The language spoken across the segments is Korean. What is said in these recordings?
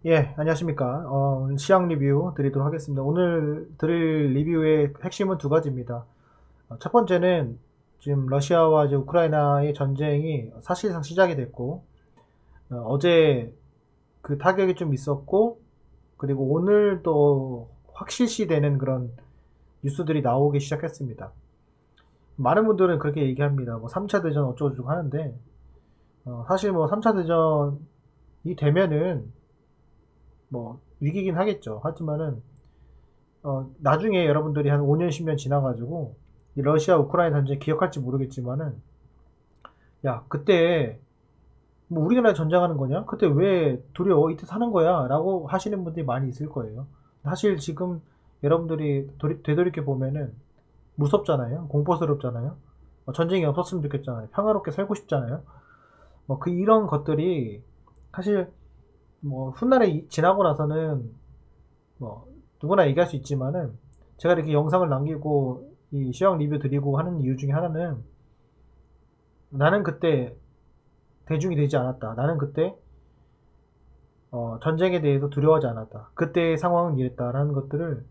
예, 안녕하십니까. 오늘 시황 리뷰 드리도록 하겠습니다. 오늘 드릴 리뷰의 핵심은 두 가지입니다. 첫 번째는 지금 러시아와 이제 우크라이나의 전쟁이 사실상 시작이 됐고, 어제 그 타격이 좀 있었고, 그리고 오늘 또 확실시 되는 그런 뉴스들이 나오기 시작했습니다. 많은 분들은 그렇게 얘기합니다. 뭐 3차 대전 어쩌고저쩌고 하는데, 사실 뭐 3차 대전이 되면은 뭐 위기긴 하겠죠. 하지만은 나중에 여러분들이 한 5년, 10년 지나가지고 이 러시아 우크라이나 전쟁 기억할지 모르겠지만은 야, 그때 뭐 우리나라에 전쟁하는 거냐? 그때 왜 두려워? 이때 사는 거야? 라고 하시는 분들이 많이 있을 거예요. 사실 지금 여러분들이 되돌이켜 보면은 무섭잖아요. 공포스럽잖아요. 전쟁이 없었으면 좋겠잖아요. 평화롭게 살고 싶잖아요. 뭐 그 이런 것들이 사실 뭐 훗날에 지나고 나서는 뭐 누구나 얘기할 수 있지만은 제가 이렇게 영상을 남기고 이 시황 리뷰 드리고 하는 이유 중에 하나는 나는 그때 대중이 되지 않았다. 나는 그때 전쟁에 대해서 두려워하지 않았다. 그때의 상황은 이랬다라는 것들을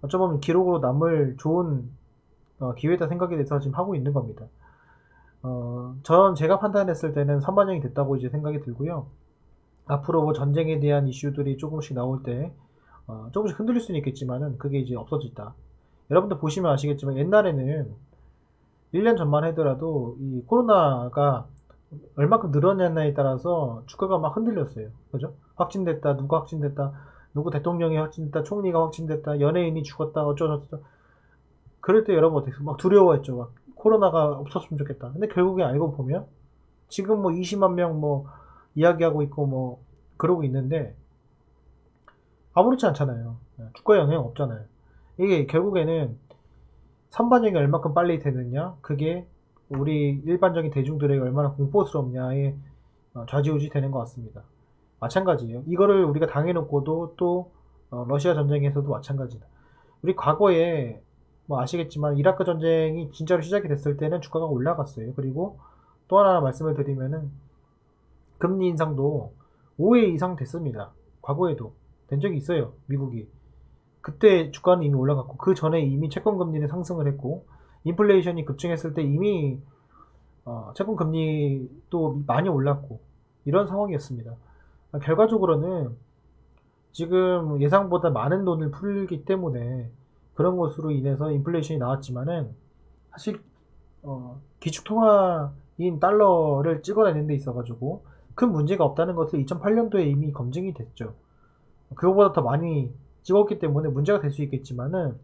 어쩌면 기록으로 남을 좋은 기회다 생각이 돼서 지금 하고 있는 겁니다. 전 제가 판단했을 때는 선반영이 됐다고 이제 생각이 들고요. 앞으로 뭐 전쟁에 대한 이슈들이 조금씩 나올 때 조금씩 흔들릴 수는 있겠지만은 그게 이제 없어졌다. 여러분들 보시면 아시겠지만 옛날에는 1년 전만 하더라도 이 코로나가 얼마큼 늘어났냐에 따라서 주가가 막 흔들렸어요. 그죠? 확진됐다, 누가 확진됐다, 누구 대통령이 확진됐다, 총리가 확진됐다, 연예인이 죽었다, 어쩌고저쩌고. 그럴 때 여러분 어떻게 막 두려워했죠. 막 코로나가 없었으면 좋겠다. 근데 결국에 알고 보면 지금 뭐 20만 명 뭐 이야기하고 있고 뭐 그러고 있는데 아무렇지 않잖아요. 주가에 영향 없잖아요. 이게 결국에는 선반영이 얼마큼 빨리 되느냐, 그게 우리 일반적인 대중들에게 얼마나 공포스럽냐에 좌지우지 되는 것 같습니다. 마찬가지예요. 이거를 우리가 당해놓고도 또 러시아 전쟁에서도 마찬가지다. 우리 과거에 뭐 아시겠지만 이라크 전쟁이 진짜로 시작이 됐을 때는 주가가 올라갔어요. 그리고 또 하나 말씀을 드리면은 금리 인상도 5회 이상 됐습니다. 과거에도 된 적이 있어요. 미국이. 그때 주가는 이미 올라갔고 그 전에 이미 채권 금리는 상승을 했고 인플레이션이 급증했을 때 이미 채권 금리도 많이 올랐고 이런 상황이었습니다. 결과적으로는 지금 예상보다 많은 돈을 풀기 때문에 그런 것으로 인해서 인플레이션이 나왔지만은 사실 기축통화인 달러를 찍어내는 데 있어가지고 큰 문제가 없다는 것을 2008년도에 이미 검증이 됐죠. 그거보다 더 많이 찍었기 때문에 문제가 될 수 있겠지만은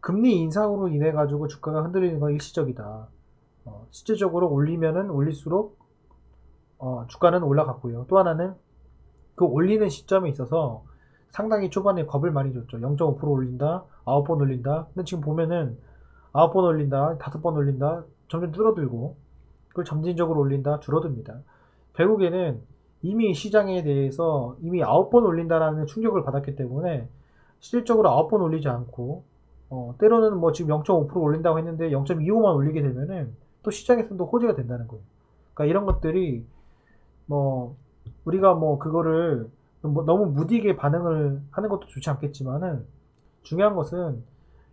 금리 인상으로 인해 가지고 주가가 흔들리는 건 일시적이다. 실질적으로 올리면은 올릴수록 주가는 올라갔고요. 또 하나는 그 올리는 시점에 있어서 상당히 초반에 겁을 많이 줬죠. 0.5% 올린다, 9번 올린다. 근데 지금 보면은 9번 올린다, 5번 올린다, 점점 줄어들고, 그걸 점진적으로 올린다, 줄어듭니다. 결국에는 이미 시장에 대해서 이미 9번 올린다라는 충격을 받았기 때문에 실질적으로 9번 올리지 않고, 때로는 뭐 지금 0.5% 올린다고 했는데 0.25만 올리게 되면은 또 시장에서도 호재가 된다는 거예요. 그러니까 이런 것들이 뭐 우리가 뭐 그거를 뭐 너무 무디게 반응을 하는 것도 좋지 않겠지만은 중요한 것은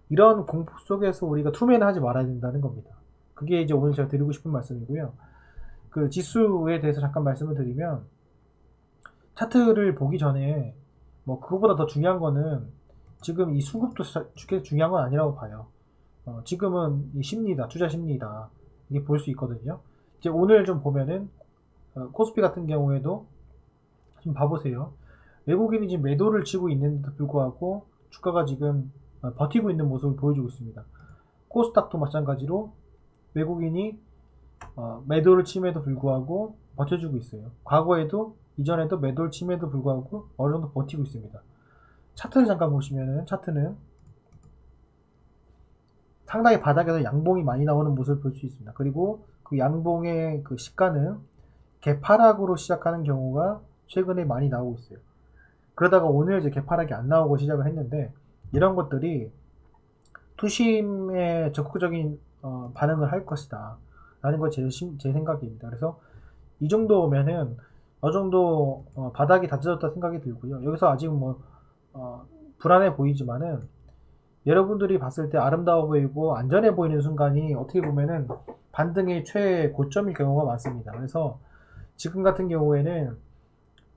이런 공포 속에서 우리가 투매는 하지 말아야 된다는 겁니다. 그게 이제 오늘 제가 드리고 싶은 말씀이고요. 그 지수에 대해서 잠깐 말씀을 드리면 차트를 보기 전에 뭐 그거보다 더 중요한 거는 지금 이 수급도 중요한 건 아니라고 봐요. 지금은 이 심리다, 투자 심리다. 이게 볼 수 있거든요. 이제 오늘 좀 보면은 코스피 같은 경우에도 좀 봐보세요. 외국인이 지금 매도를 치고 있는데도 불구하고 주가가 지금 버티고 있는 모습을 보여주고 있습니다. 코스닥도 마찬가지로 외국인이 매도를 침에도 불구하고 버텨주고 있어요. 과거에도 이전에도 매도를 침에도 불구하고 어느 정도 버티고 있습니다. 차트를 잠깐 보시면은 차트는 상당히 바닥에서 양봉이 많이 나오는 모습을 볼 수 있습니다. 그리고 그 양봉의 그 시가는 개파락으로 시작하는 경우가 최근에 많이 나오고 있어요. 그러다가 오늘 이제 개파락이 안 나오고 시작을 했는데 이런 것들이 투심에 적극적인 반응을 할 것이다 라는 거 제 생각입니다. 그래서 이 정도 오면은 어느 정도 바닥이 다져졌다 생각이 들고요. 여기서 아직 뭐 불안해 보이지만은 여러분들이 봤을 때 아름다워 보이고 안전해 보이는 순간이 어떻게 보면은 반등의 최고점일 경우가 많습니다. 그래서 지금 같은 경우에는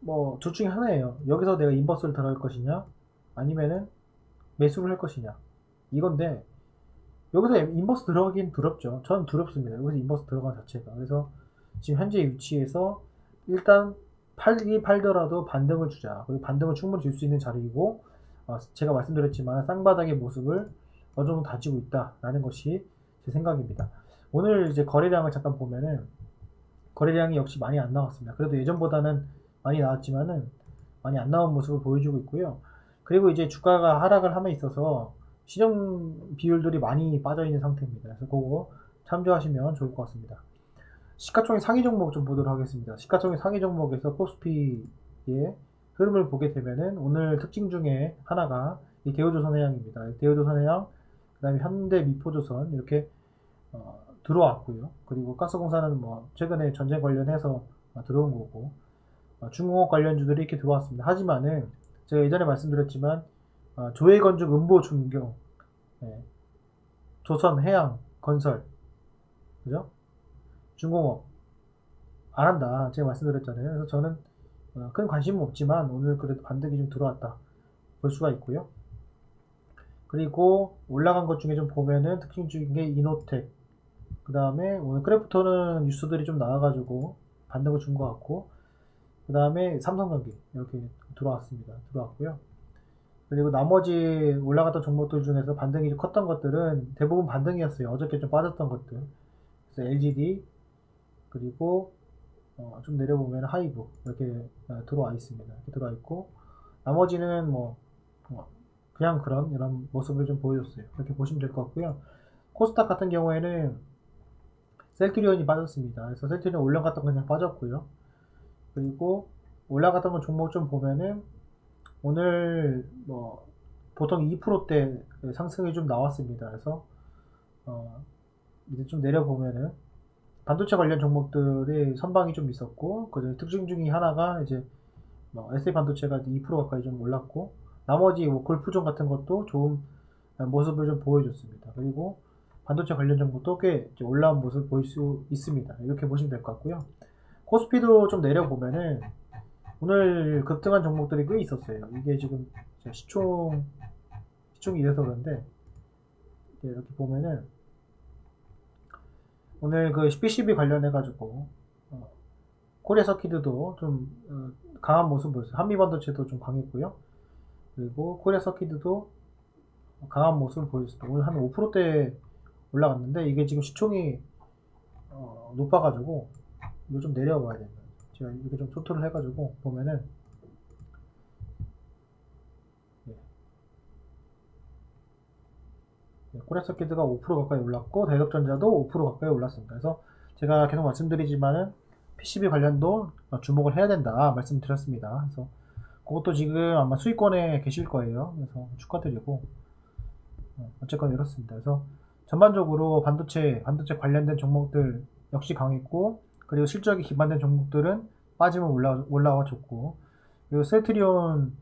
뭐 둘 중에 하나예요. 여기서 내가 인버스를 들어갈 것이냐 아니면은 매수를 할 것이냐 이건데, 여기서 인버스 들어가긴 두렵죠. 저는 두렵습니다. 여기서 인버스 들어간 자체가. 그래서 지금 현재 위치에서 일단 팔더라도 반등을 주자. 그리고 반등을 충분히 줄 수 있는 자리이고, 제가 말씀드렸지만 쌍바닥의 모습을 어느 정도 다지고 있다라는 것이 제 생각입니다. 오늘 이제 거래량을 잠깐 보면은 거래량이 역시 많이 안 나왔습니다. 그래도 예전보다는 많이 나왔지만은 많이 안 나온 모습을 보여주고 있고요. 그리고 이제 주가가 하락을 함에 있어서 시정 비율들이 많이 빠져 있는 상태입니다. 그래서 그거 참조하시면 좋을 것 같습니다. 시가총액 상위 종목 좀 보도록 하겠습니다. 시가총액 상위 종목에서 코스피의 흐름을 보게 되면은 오늘 특징 중에 하나가 이 대우조선해양입니다. 대우조선해양, 그 다음에 현대미포조선 이렇게 들어왔고요. 그리고 가스공사는 뭐 최근에 전쟁 관련해서 들어온 거고, 중공업 관련주들이 이렇게 들어왔습니다. 하지만은 제가 예전에 말씀드렸지만 조해건축, 음보중경, 네, 조선해양, 건설, 그죠? 중공업 안 한다 제가 말씀드렸잖아요. 그래서 저는 큰 관심은 없지만 오늘 그래도 반등이 좀 들어왔다 볼 수가 있고요. 그리고 올라간 것 중에 좀 보면은 특징 중에 이노텍, 그 다음에 오늘 크래프톤은 뉴스들이 좀 나와가지고 반등을 준 것 같고, 그 다음에 삼성전기 이렇게 들어왔고요. 그리고 나머지 올라갔던 종목들 중에서 반등이 좀 컸던 것들은 대부분 반등이었어요. 어저께 좀 빠졌던 것들. 그래서 LGD, 그리고 좀 내려보면 하이브 이렇게 들어와 있습니다. 이렇게 들어와 있고, 나머지는 뭐 그냥 이런 모습을 좀 보여줬어요. 이렇게 보시면 될 것 같고요. 코스닥 같은 경우에는 셀트리온이 빠졌습니다. 그래서 셀트리온 올라갔던 건 그냥 빠졌고요. 그리고 올라갔던 건 종목 좀 보면은 오늘 뭐 보통 2%대 상승이 좀 나왔습니다. 그래서 이제 좀 내려보면은 반도체 관련 종목들의 선방이 좀 있었고, 그 특징 중에 하나가 이제 SK 반도체가 2% 가까이 좀 올랐고, 나머지 뭐 골프존 같은 것도 좋은 모습을 좀 보여줬습니다. 그리고 반도체 관련 종목도 꽤 올라온 모습을 보일 수 있습니다. 이렇게 보시면 될 것 같고요. 코스피도 좀 내려보면은 오늘 급등한 종목들이 꽤 있었어요. 이게 지금 시총이 이래서 그런데, 이렇게 보면은 오늘 그 PCB 관련해가지고 코리아 서키드도 좀 강한 모습 보였어요. 한미반도체도 좀 강했고요. 그리고 코리아 서키드도 강한 모습을 보였습니다. 오늘 한 5%대 올라갔는데 이게 지금 시총이 높아가지고 이거 좀 내려봐야 됩니다. 제가 이렇게 좀 초토를 해가지고 보면은 코리아 서키드가 5% 가까이 올랐고 대덕전자도 5% 가까이 올랐습니다. 그래서 제가 계속 말씀드리지만은 PCB 관련도 주목을 해야 된다 말씀드렸습니다. 그래서 그것도 지금 아마 수익권에 계실 거예요. 그래서 축하드리고, 어쨌건 이렇습니다. 그래서 전반적으로 반도체 관련된 종목들 역시 강했고, 그리고 실적이 기반된 종목들은 빠지면 올라와 줬고, 그리고 셀트리온은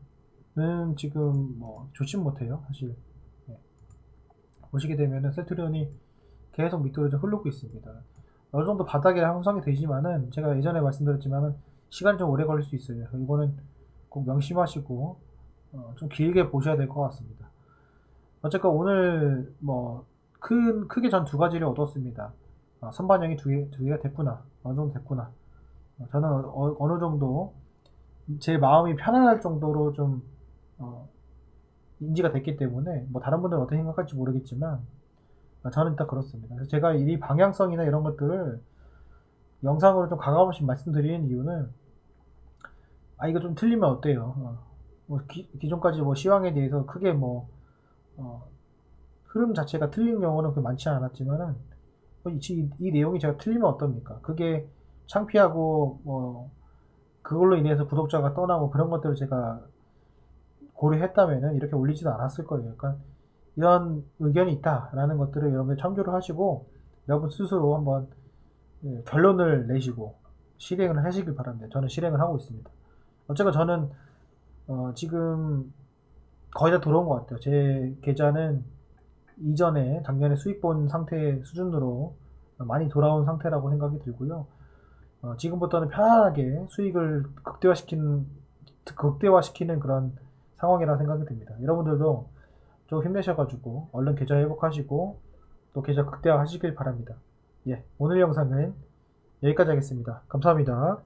지금 뭐 좋진 못해요, 사실. 보시게 되면은 셀트리온이 계속 밑으로 좀 흐르고 있습니다. 어느 정도 바닥에 형성이 되지만은 제가 예전에 말씀드렸지만은 시간이 좀 오래 걸릴 수 있어요. 이거는 꼭 명심하시고 좀 길게 보셔야 될 것 같습니다. 어쨌건 오늘 뭐 크게 전 두 가지를 얻었습니다. 선반영이 두 개가 됐구나, 어느 정도 됐구나. 저는 어느 정도 제 마음이 편안할 정도로 좀 인지가 됐기 때문에, 뭐 다른 분들은 어떻게 생각할지 모르겠지만 저는 일단 그렇습니다. 그래서 제가 이 방향성이나 이런 것들을 영상으로 좀 가감없이 말씀드리는 이유는 이거 좀 틀리면 어때요? 뭐 기존까지 뭐 시황에 대해서 크게 뭐 흐름 자체가 틀린 경우는 그렇게 많지 않았지만은 이 내용이 제가 틀리면 어떻습니까? 그게 창피하고 뭐 그걸로 인해서 구독자가 떠나고 그런 것들을 제가 고려했다면은 이렇게 올리지도 않았을 거예요. 그러니까 이런 의견이 있다라는 것들을 여러분들 참조를 하시고 여러분 스스로 한번 결론을 내시고 실행을 하시길 바랍니다. 저는 실행을 하고 있습니다. 어쨌건 저는 지금 거의 다 돌아온 것 같아요. 제 계좌는 이전에 작년에 수익 본 상태 수준으로 많이 돌아온 상태라고 생각이 들고요. 지금부터는 편안하게 수익을 극대화시키는 그런 상황이라 생각이 듭니다. 여러분들도 좀 힘내셔가지고 얼른 계좌 회복하시고 또 계좌 극대화하시길 바랍니다. 예, 오늘 영상은 여기까지 하겠습니다. 감사합니다.